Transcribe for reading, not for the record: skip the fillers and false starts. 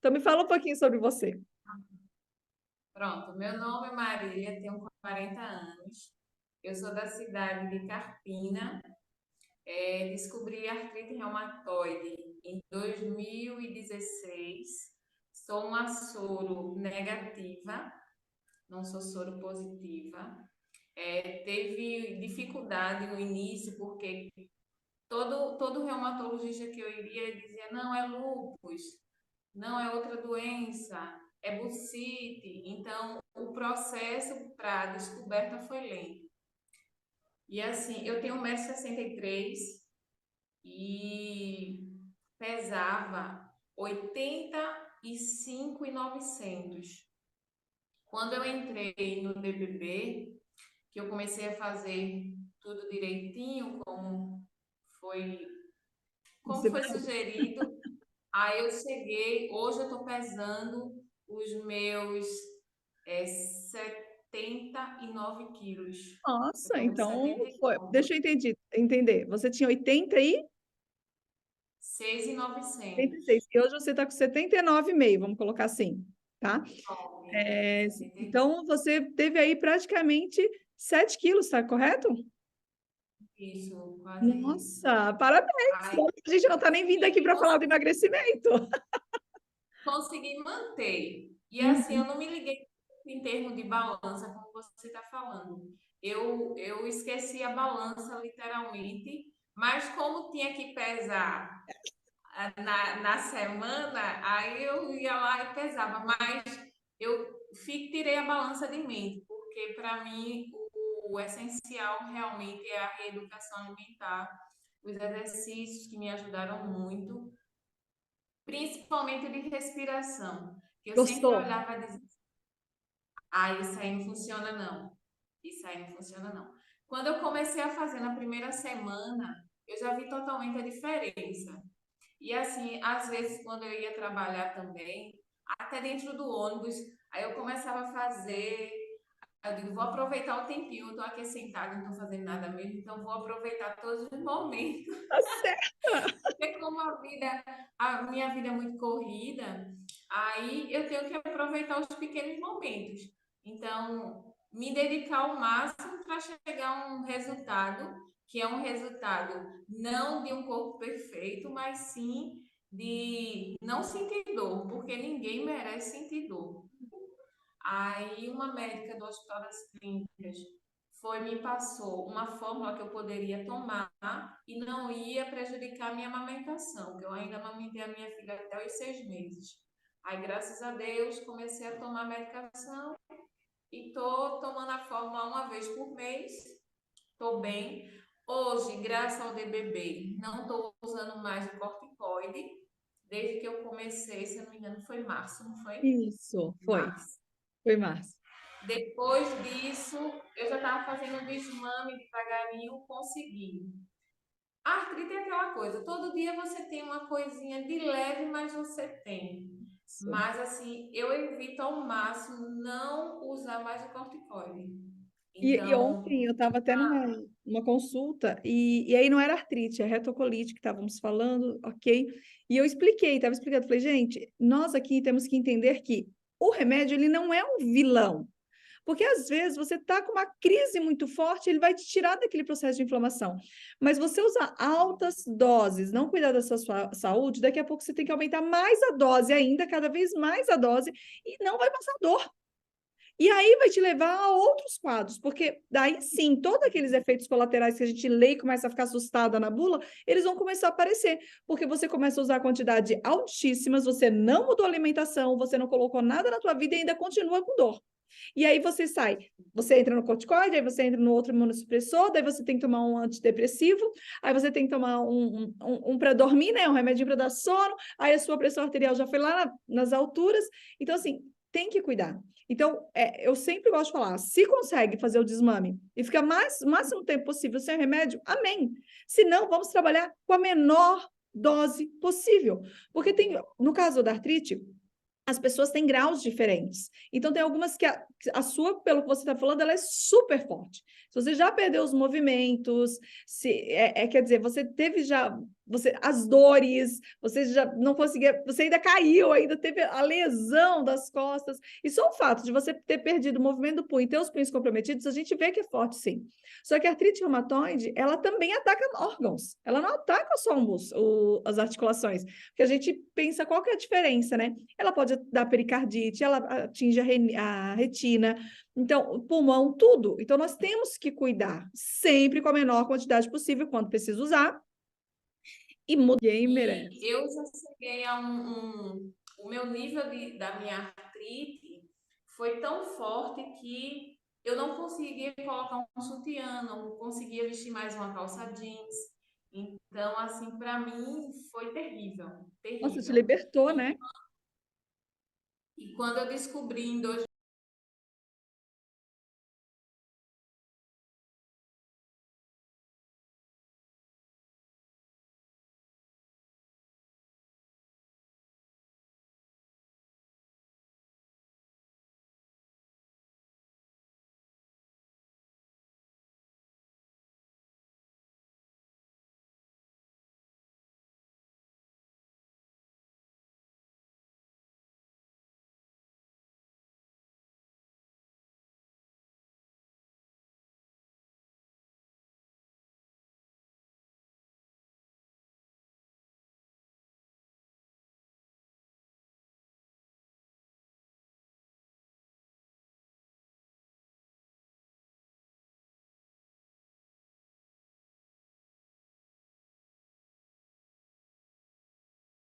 Então, me fala um pouquinho sobre você. Pronto, meu nome é Marília, tenho 40 anos. Eu sou da cidade de Carpina. Descobri artrite reumatoide em 2016. Sou uma soro negativa, não sou soro positiva. Teve dificuldade no início, porque todo reumatologista que eu iria dizia: não, é lúpus, não é outra doença, é bursite. Então, o processo para a descoberta foi lento. E assim, eu tenho 1,63 m e pesava 85,900. Quando eu entrei no DBB, que eu comecei a fazer tudo direitinho, foi, como Você foi sugerido, aí eu cheguei, hoje eu estou pesando os meus 79 quilos. Eu Nossa, estou com então foi. 79. Deixa eu entender. Você tinha 6,900. 86, e hoje você está com 79,5, vamos colocar assim, tá? 79. Então, você teve aí praticamente 7 quilos, tá correto? Isso, quase isso. Nossa, parabéns! Aí A gente não está nem vindo aqui e para falar do emagrecimento. consegui manter. E assim, eu Uhum. não me liguei em termos de balança, como você está falando. Eu esqueci a balança, literalmente, mas como tinha que pesar na semana, aí eu ia lá e pesava. Mas eu tirei a balança de mente, porque para mim o essencial realmente é a reeducação alimentar, os exercícios que me ajudaram muito, principalmente de respiração, que eu sempre Gostou? olhava e dizia: ah, isso aí não funciona não, isso aí não funciona não. Quando eu comecei a fazer na primeira semana, eu já vi totalmente a diferença. E assim, às vezes quando eu ia trabalhar também, até dentro do ônibus, aí eu começava a fazer, eu digo: vou aproveitar o tempinho, eu estou aqui sentada, não estou fazendo nada mesmo, então vou aproveitar todos os momentos. Tá certo. Porque como a minha vida é muito corrida, aí eu tenho que aproveitar os pequenos momentos. Então, me dedicar ao máximo para chegar a um resultado, que é um resultado não de um corpo perfeito, mas sim de não sentir dor, porque ninguém merece sentir dor. Aí uma médica do Hospital das Clínicas me passou uma fórmula que eu poderia tomar e não ia prejudicar a minha amamentação, que eu ainda amamentei a minha filha até os 6 meses. Aí, graças a Deus, comecei a tomar medicação e tô tomando a fórmula uma vez por mês. Tô bem. Hoje, graças ao DBB, não estou usando mais o corticoide. Desde que eu comecei, se eu não me engano, foi março, não foi? Isso, Março. foi Márcio. Depois disso, eu já estava fazendo um desmame devagarinho, consegui. A artrite é aquela coisa, todo dia você tem uma coisinha de leve, mas você tem. Isso. Mas assim, eu evito ao máximo não usar mais o corticoide. E Então, ontem eu estava até numa consulta, e aí não era artrite, é retocolite que estávamos falando, ok? E eu estava explicando, falei, gente, nós aqui temos que entender que o remédio, ele não é um vilão. Porque às vezes você está com uma crise muito forte, ele vai te tirar daquele processo de inflamação. Mas você usar altas doses, não cuidar da sua saúde, daqui a pouco você tem que aumentar mais a dose ainda, cada vez mais a dose, e não vai passar dor. E aí vai te levar a outros quadros, porque daí sim, todos aqueles efeitos colaterais que a gente lê e começa a ficar assustada na bula, eles vão começar a aparecer, porque você começa a usar quantidade altíssimas, você não mudou a alimentação, você não colocou nada na tua vida e ainda continua com dor. E aí você entra no corticoide, aí você entra no outro imunossupressor, daí você tem que tomar um antidepressivo, aí você tem que tomar um para dormir, né, um remedinho para dar sono, aí a sua pressão arterial já foi lá nas alturas. Então, assim, tem que cuidar. Então, eu sempre gosto de falar, se consegue fazer o desmame e ficar o máximo tempo possível sem remédio, amém. Se não, vamos trabalhar com a menor dose possível. Porque no caso da artrite, as pessoas têm graus diferentes. Então, tem algumas que a sua, pelo que você está falando, ela é super forte. Se você já perdeu os movimentos, quer dizer, você teve já as dores, você já não conseguia, você ainda caiu, ainda teve a lesão das costas. E só o fato de você ter perdido o movimento do punho e ter os punhos comprometidos, a gente vê que é forte, sim. Só que a artrite reumatoide, ela também ataca órgãos. Ela não ataca só as articulações. Porque a gente pensa qual que é a diferença, né? Ela pode dar pericardite, ela atinge a retina, então, o pulmão, tudo. Então, nós temos que cuidar sempre com a menor quantidade possível quando precisa usar. E ninguém E merece. eu já cheguei a o meu nível da minha artrite foi tão forte que eu não conseguia colocar um sutiã, não conseguia vestir mais uma calça jeans. Então, assim, para mim foi terrível, Nossa, te terrível. libertou, E, né? e quando eu descobri em